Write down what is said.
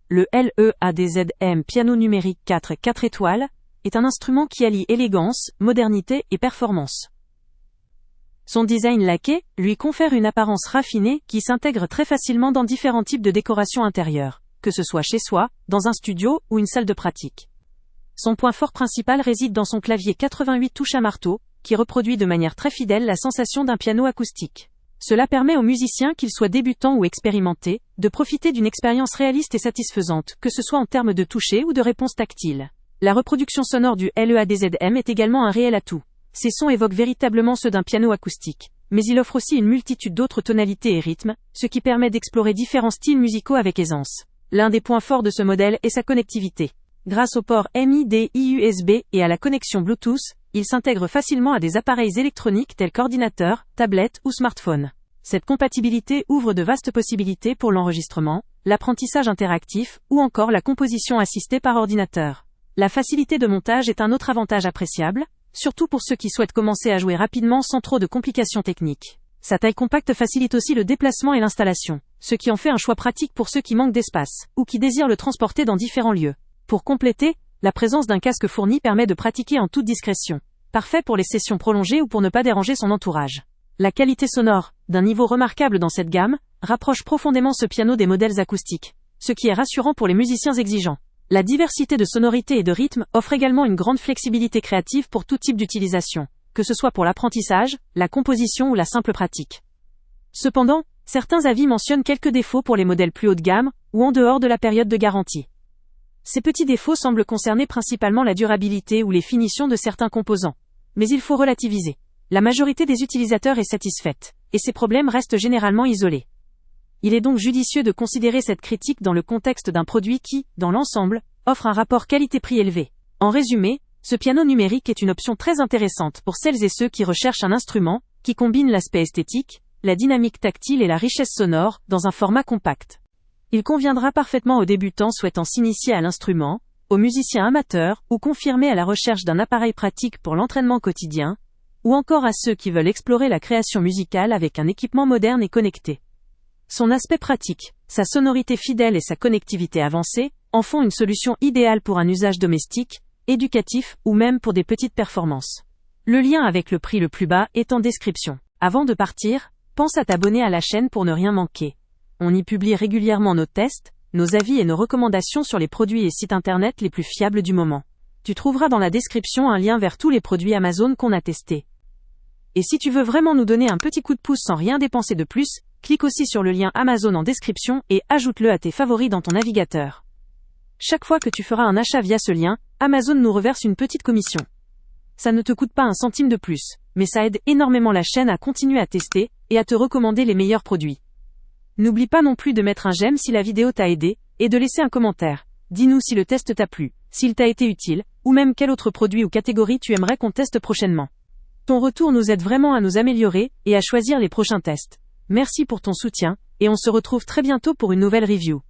Le LEADZM piano numérique 4 étoiles est un instrument qui allie élégance, modernité et performance. Son design laqué lui confère une apparence raffinée qui s'intègre très facilement dans différents types de décoration intérieure, que ce soit chez soi, dans un studio ou une salle de pratique. Son point fort principal réside dans son clavier 88 touches à marteau, qui reproduit de manière très fidèle la sensation d'un piano acoustique. Cela permet aux musiciens, qu'ils soient débutants ou expérimentés, de profiter d'une expérience réaliste et satisfaisante, que ce soit en termes de toucher ou de réponse tactile. La reproduction sonore du LEADZM est également un réel atout. Ces sons évoquent véritablement ceux d'un piano acoustique, mais il offre aussi une multitude d'autres tonalités et rythmes, ce qui permet d'explorer différents styles musicaux avec aisance. L'un des points forts de ce modèle est sa connectivité. Grâce au port MIDI USB et à la connexion Bluetooth, il s'intègre facilement à des appareils électroniques tels qu'ordinateurs, tablettes ou smartphones. Cette compatibilité ouvre de vastes possibilités pour l'enregistrement, l'apprentissage interactif ou encore la composition assistée par ordinateur. La facilité de montage est un autre avantage appréciable, surtout pour ceux qui souhaitent commencer à jouer rapidement sans trop de complications techniques. Sa taille compacte facilite aussi le déplacement et l'installation, ce qui en fait un choix pratique pour ceux qui manquent d'espace ou qui désirent le transporter dans différents lieux. Pour compléter, la présence d'un casque fourni permet de pratiquer en toute discrétion. Parfait pour les sessions prolongées ou pour ne pas déranger son entourage. La qualité sonore, d'un niveau remarquable dans cette gamme, rapproche profondément ce piano des modèles acoustiques, ce qui est rassurant pour les musiciens exigeants. La diversité de sonorités et de rythmes offre également une grande flexibilité créative pour tout type d'utilisation, que ce soit pour l'apprentissage, la composition ou la simple pratique. Cependant, certains avis mentionnent quelques défauts pour les modèles plus haut de gamme, ou en dehors de la période de garantie. Ces petits défauts semblent concerner principalement la durabilité ou les finitions de certains composants. Mais il faut relativiser. La majorité des utilisateurs est satisfaite, et ces problèmes restent généralement isolés. Il est donc judicieux de considérer cette critique dans le contexte d'un produit qui, dans l'ensemble, offre un rapport qualité-prix élevé. En résumé, ce piano numérique est une option très intéressante pour celles et ceux qui recherchent un instrument qui combine l'aspect esthétique, la dynamique tactile et la richesse sonore dans un format compact. Il conviendra parfaitement aux débutants souhaitant s'initier à l'instrument, aux musiciens amateurs ou confirmés à la recherche d'un appareil pratique pour l'entraînement quotidien, ou encore à ceux qui veulent explorer la création musicale avec un équipement moderne et connecté. Son aspect pratique, sa sonorité fidèle et sa connectivité avancée en font une solution idéale pour un usage domestique, éducatif ou même pour des petites performances. Le lien avec le prix le plus bas est en description. Avant de partir, pense à t'abonner à la chaîne pour ne rien manquer. On y publie régulièrement nos tests, nos avis et nos recommandations sur les produits et sites internet les plus fiables du moment. Tu trouveras dans la description un lien vers tous les produits Amazon qu'on a testés. Et si tu veux vraiment nous donner un petit coup de pouce sans rien dépenser de plus, clique aussi sur le lien Amazon en description et ajoute-le à tes favoris dans ton navigateur. Chaque fois que tu feras un achat via ce lien, Amazon nous reverse une petite commission. Ça ne te coûte pas un centime de plus, mais ça aide énormément la chaîne à continuer à tester et à te recommander les meilleurs produits. N'oublie pas non plus de mettre un j'aime si la vidéo t'a aidé, et de laisser un commentaire. Dis-nous si le test t'a plu, s'il t'a été utile, ou même quel autre produit ou catégorie tu aimerais qu'on teste prochainement. Ton retour nous aide vraiment à nous améliorer et à choisir les prochains tests. Merci pour ton soutien, et on se retrouve très bientôt pour une nouvelle review.